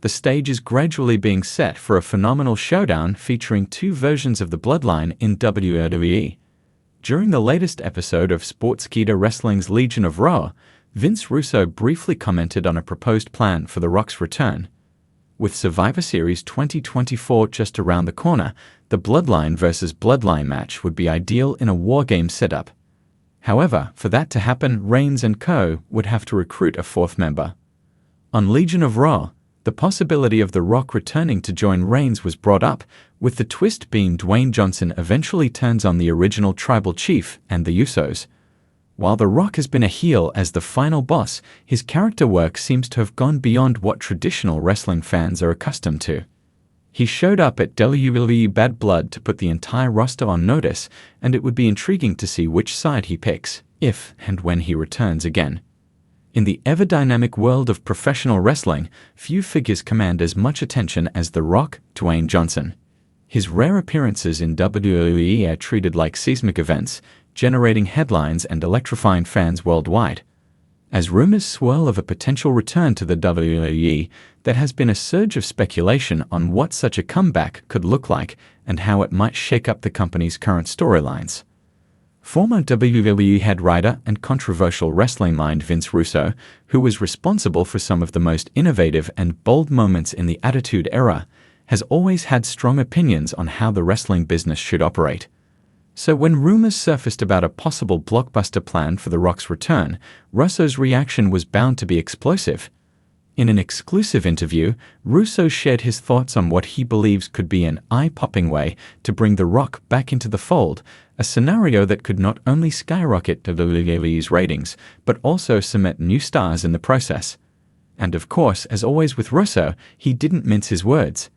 The stage is gradually being set for a phenomenal showdown featuring two versions of the Bloodline in WWE. During the latest episode of Sportskeeda Wrestling's Legion of Raw, Vince Russo briefly commented on a proposed plan for The Rock's return. With Survivor Series 2024 just around the corner, the Bloodline vs. Bloodline match would be ideal in a War Game setup. However, for that to happen, Reigns and co. would have to recruit a fourth member. On Legion of Raw, the possibility of The Rock returning to join Reigns was brought up, with the twist being Dwayne Johnson eventually turns on the original tribal chief and the Usos. While The Rock has been a heel as the final boss, his character work seems to have gone beyond what traditional wrestling fans are accustomed to. He showed up at WWE Bad Blood to put the entire roster on notice, and it would be intriguing to see which side he picks, if and when he returns again. In the ever-dynamic world of professional wrestling, few figures command as much attention as The Rock, Dwayne Johnson. His rare appearances in WWE are treated like seismic events, generating headlines and electrifying fans worldwide. As rumors swirl of a potential return to the WWE, there has been a surge of speculation on what such a comeback could look like and how it might shake up the company's current storylines. Former WWE head writer and controversial wrestling mind Vince Russo, who was responsible for some of the most innovative and bold moments in the Attitude Era, has always had strong opinions on how the wrestling business should operate. So when rumors surfaced about a possible blockbuster plan for The Rock's return, Russo's reaction was bound to be explosive. In an exclusive interview, Russo shared his thoughts on what he believes could be an eye-popping way to bring The Rock back into the fold, a scenario that could not only skyrocket WWE's ratings, but also cement new stars in the process. And of course, as always with Russo, he didn't mince his words.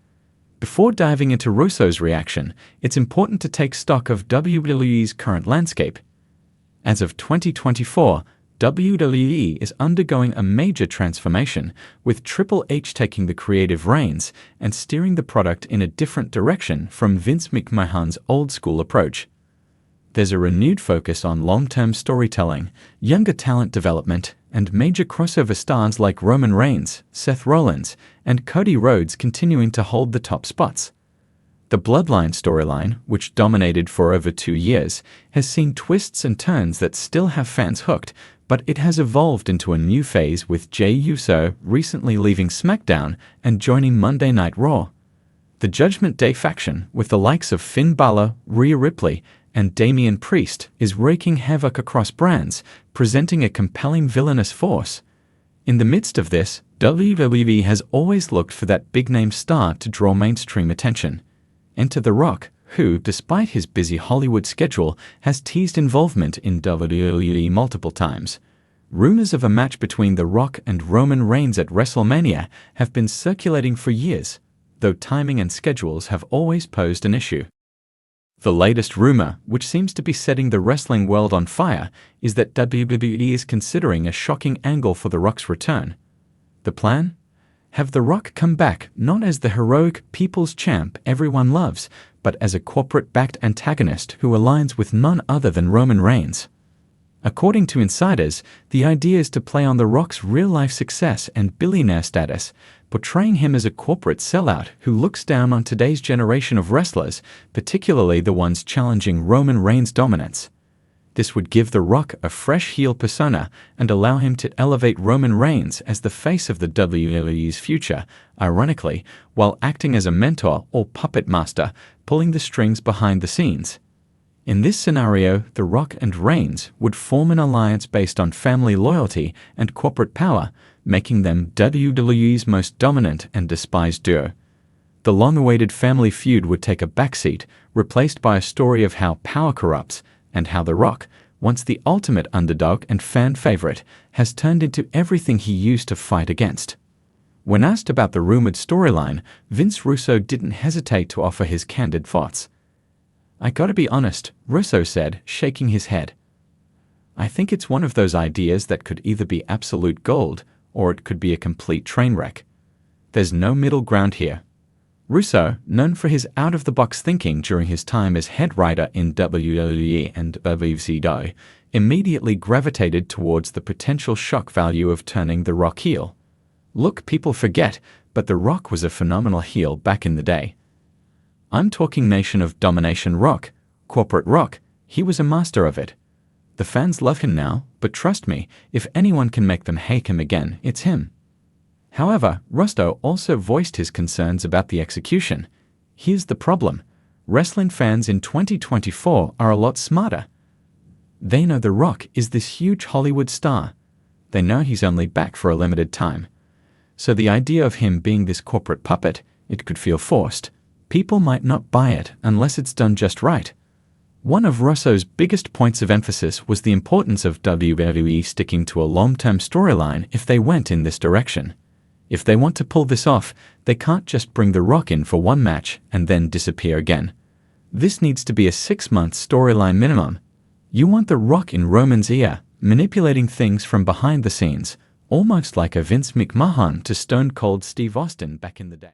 Before diving into Russo's reaction, it's important to take stock of WWE's current landscape. As of 2024, WWE is undergoing a major transformation, with Triple H taking the creative reins and steering the product in a different direction from Vince McMahon's old-school approach. There's a renewed focus on long-term storytelling, younger talent development, and major crossover stars like Roman Reigns, Seth Rollins, and Cody Rhodes continuing to hold the top spots. The Bloodline storyline, which dominated for over 2 years, has seen twists and turns that still have fans hooked, but it has evolved into a new phase with Jey Uso recently leaving SmackDown and joining Monday Night Raw. The Judgment Day faction, with the likes of Finn Balor, Rhea Ripley, and Damian Priest, is wreaking havoc across brands, presenting a compelling villainous force. In the midst of this, WWE has always looked for that big-name star to draw mainstream attention. Enter The Rock, who, despite his busy Hollywood schedule, has teased involvement in WWE multiple times. Rumors of a match between The Rock and Roman Reigns at WrestleMania have been circulating for years, though timing and schedules have always posed an issue. The latest rumor, which seems to be setting the wrestling world on fire, is that WWE is considering a shocking angle for The Rock's return. The plan? Have The Rock come back not as the heroic people's champ everyone loves, but as a corporate-backed antagonist who aligns with none other than Roman Reigns. According to insiders, the idea is to play on The Rock's real-life success and billionaire status, portraying him as a corporate sellout who looks down on today's generation of wrestlers, particularly the ones challenging Roman Reigns' dominance. This would give The Rock a fresh heel persona and allow him to elevate Roman Reigns as the face of the WWE's future, ironically, while acting as a mentor or puppet master, pulling the strings behind the scenes. In this scenario, The Rock and Reigns would form an alliance based on family loyalty and corporate power, making them WWE's most dominant and despised duo. The long-awaited family feud would take a backseat, replaced by a story of how power corrupts, and how The Rock, once the ultimate underdog and fan favorite, has turned into everything he used to fight against. When asked about the rumored storyline, Vince Russo didn't hesitate to offer his candid thoughts. "I gotta be honest," Russo said, shaking his head. "I think it's one of those ideas that could either be absolute gold, or it could be a complete train wreck. There's no middle ground here." Russo, known for his out-of-the-box thinking during his time as head writer in WWE and WCW, immediately gravitated towards the potential shock value of turning The Rock heel. "Look, people forget, but The Rock was a phenomenal heel back in the day. I'm talking Nation of Domination Rock, corporate Rock. He was a master of it. The fans love him now, but trust me, if anyone can make them hate him again, it's him. However, Russo also voiced his concerns about the execution. Here's the problem. Wrestling fans in 2024 are a lot smarter. They know The Rock is this huge Hollywood star. They know he's only back for a limited time. So the idea of him being this corporate puppet, it could feel forced. People might not buy it unless it's done just right. One of Russo's biggest points of emphasis was the importance of WWE sticking to a long-term storyline if they went in this direction. If they want to pull this off, they can't just bring The Rock in for one match and then disappear again. This needs to be a 6-month storyline minimum. You want The Rock in Roman's ear, manipulating things from behind the scenes, almost like a Vince McMahon to Stone Cold Steve Austin back in the day.